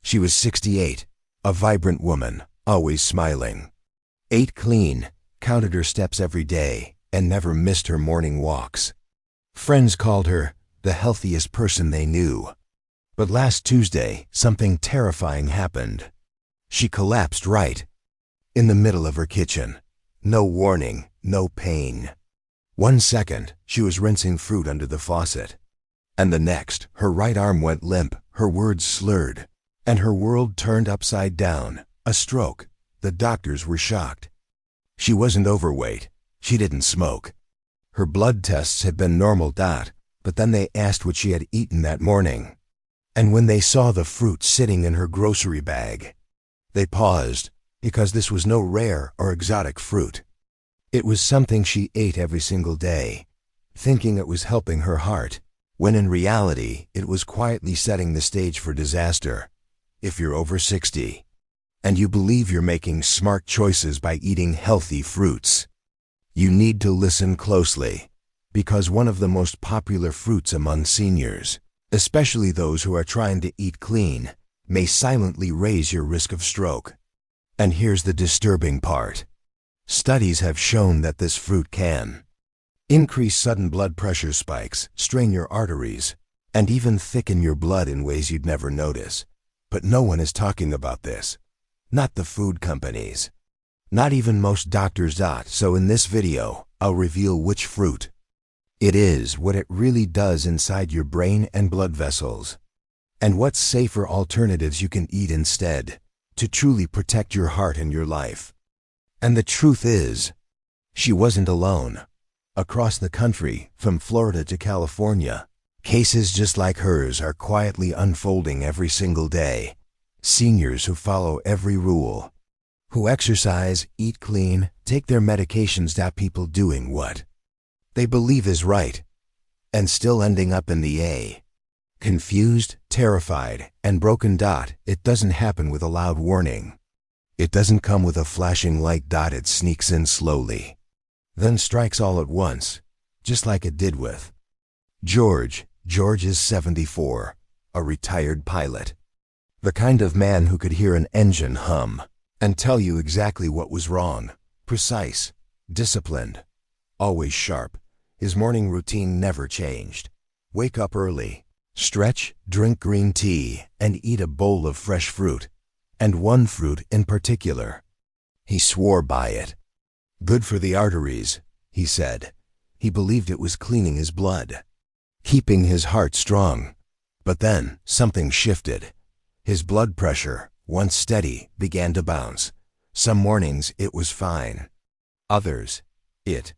She was 68, a vibrant woman, always smiling. Ate clean, counted her steps every day, and never missed her morning walks. Friends called her the healthiest person they knew. But last Tuesday, something terrifying happened. She collapsed right in the middle of her kitchen. No warning, no pain. 1 second, she was rinsing fruit under the faucet. And the next, her right arm went limp, her words slurred, and her world turned upside down. A stroke. The doctors were shocked. She wasn't overweight. She didn't smoke. Her blood tests had been normal. But then they asked what she had eaten that morning. And when they saw the fruit sitting in her grocery bag, they paused, because this was no rare or exotic fruit. It was something she ate every single day, thinking it was helping her heart, when in reality it was quietly setting the stage for disaster. If you're over 60, and you believe you're making smart choices by eating healthy fruits, you need to listen closely, because one of the most popular fruits among seniors, especially those who are trying to eat clean, may silently raise your risk of stroke. And here's the disturbing part. Studies have shown that this fruit can increase sudden blood pressure spikes, strain your arteries, and even thicken your blood in ways you'd never notice. But no one is talking about this. Not the food companies. Not even most doctors. So in this video, I'll reveal which fruit it is, what it really does inside your brain and blood vessels, and what safer alternatives you can eat instead to truly protect your heart and your life. And the truth is, she wasn't alone. Across the country, from Florida to California, cases just like hers are quietly unfolding every single day. Seniors who follow every rule, who exercise, eat clean, take their medications. People doing what they believe is right, and still ending up in the A. Confused, terrified, and broken. It doesn't happen with a loud warning. It doesn't come with a flashing light. It sneaks in slowly, then strikes all at once, just like it did with George. George is 74, a retired pilot. The kind of man who could hear an engine hum and tell you exactly what was wrong. Precise, disciplined, always sharp. His morning routine never changed. Wake up early, stretch, drink green tea, and eat a bowl of fresh fruit. And one fruit in particular. He swore by it. Good for the arteries, he said. He believed it was cleaning his blood, keeping his heart strong. But then something shifted. His blood pressure, once steady, began to bounce. Some mornings it was fine. Others, it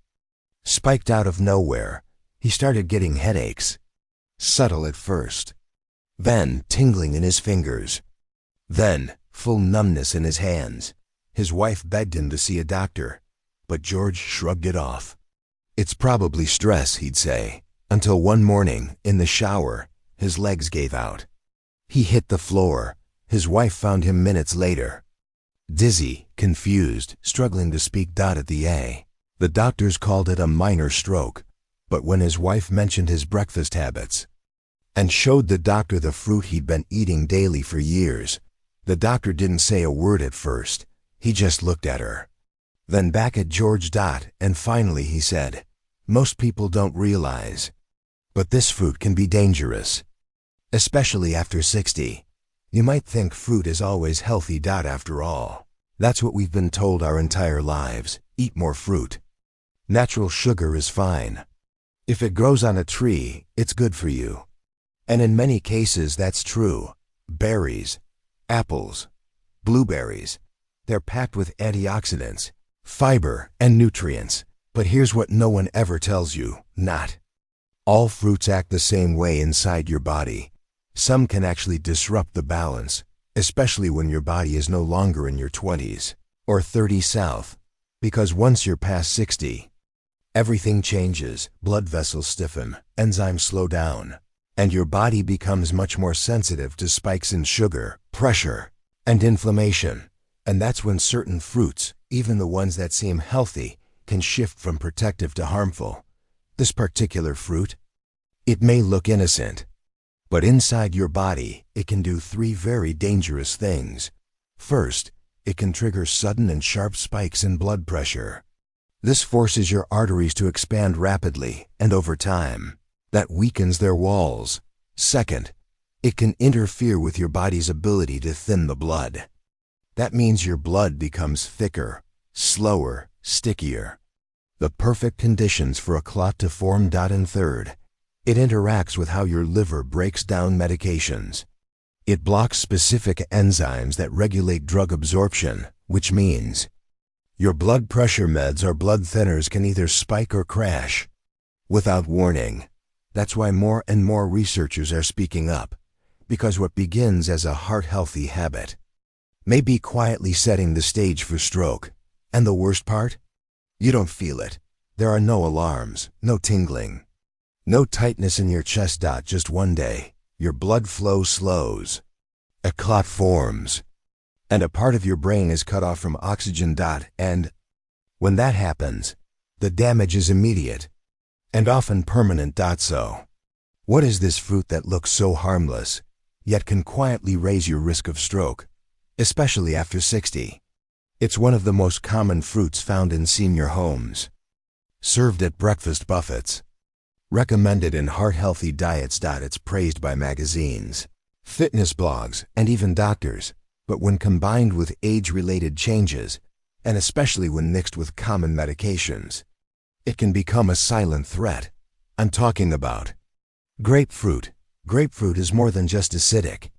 spiked out of nowhere. He started getting headaches. Subtle at first. Then tingling in his fingers. Then full numbness in his hands. His wife begged him to see a doctor, but George shrugged it off. It's probably stress, he'd say, until one morning, in the shower, his legs gave out. He hit the floor. His wife found him minutes later. Dizzy, confused, struggling to speak. At the A. The doctors called it a minor stroke, but when his wife mentioned his breakfast habits and showed the doctor the fruit he'd been eating daily for years, the doctor didn't say a word at first. He just looked at her, then back at George. And finally he said, "Most people don't realize, but this fruit can be dangerous, especially after 60. You might think fruit is always healthy. After all, that's what we've been told our entire lives. Eat more fruit. Natural sugar is fine. If it grows on a tree, it's good for you." And in many cases that's true. Berries, apples, blueberries, they're packed with antioxidants, fiber, and nutrients. But here's what no one ever tells you. Not all fruits act the same way inside your body. Some can actually disrupt the balance, especially when your body is no longer in your 20s or 30s south. Because once you're past 60, everything changes. Blood vessels stiffen, enzymes slow down, and your body becomes much more sensitive to spikes in sugar, pressure, and inflammation. And that's when certain fruits, even the ones that seem healthy, can shift from protective to harmful. This particular fruit, it may look innocent, But inside your body, it can do three very dangerous things. First, it can trigger sudden and sharp spikes in blood pressure. This forces your arteries to expand rapidly and over time. That weakens their walls. Second, it can interfere with your body's ability to thin the blood. That means your blood becomes thicker, slower, stickier. The perfect conditions for a clot to form. And third, it interacts with how your liver breaks down medications. It blocks specific enzymes that regulate drug absorption, which means your blood pressure meds or blood thinners can either spike or crash without warning. That's why more and more researchers are speaking up, because what begins as a heart-healthy habit may be quietly setting the stage for stroke. And the worst part? You don't feel it. There are no alarms, no tingling, no tightness in your chest. Just one day, your blood flow slows, a clot forms, and a part of your brain is cut off from oxygen. And when that happens, the damage is immediate and often permanent. So, what is this fruit that looks so harmless, yet can quietly raise your risk of stroke, especially after 60? It's one of the most common fruits found in senior homes, served at breakfast buffets, recommended in heart-healthy diets. It's praised by magazines, fitness blogs, and even doctors. But when combined with age-related changes, and especially when mixed with common medications, it can become a silent threat. I'm talking about grapefruit. Grapefruit is more than just acidic.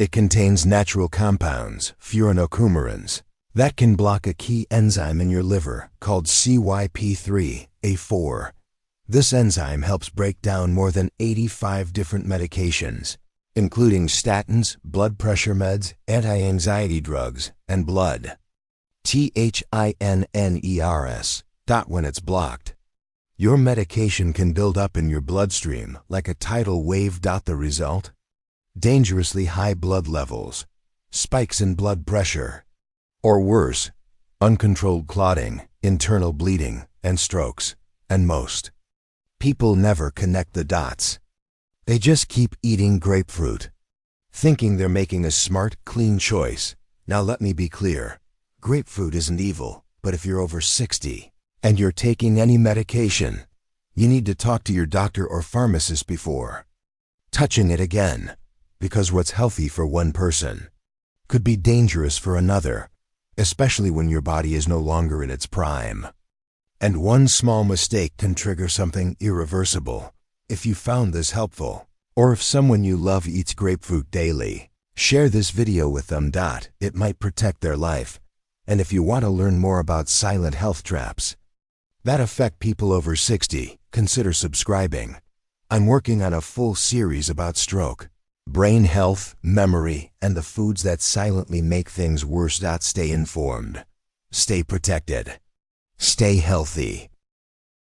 It contains natural compounds, furanocoumarins, that can block a key enzyme in your liver called CYP3A4. This enzyme helps break down more than 85 different medications, including statins, blood pressure meds, anti-anxiety drugs, and blood thinners. When it's blocked, your medication can build up in your bloodstream like a tidal wave. The result? Dangerously high blood levels, spikes in blood pressure, or worse, uncontrolled clotting, internal bleeding, and strokes. And most people never connect the dots. They just keep eating grapefruit, thinking they're making a smart, clean choice. Now let me be clear. Grapefruit isn't evil, but if you're over 60 and you're taking any medication, you need to talk to your doctor or pharmacist before touching it again, because what's healthy for one person could be dangerous for another, especially when your body is no longer in its prime. And one small mistake can trigger something irreversible. If you found this helpful, or if someone you love eats grapefruit daily, share this video with them. It might protect their life. And if you want to learn more about silent health traps that affect people over 60, consider subscribing. I'm working on a full series about stroke, brain health, memory, and the foods that silently make things worse. Stay informed, stay protected, stay healthy.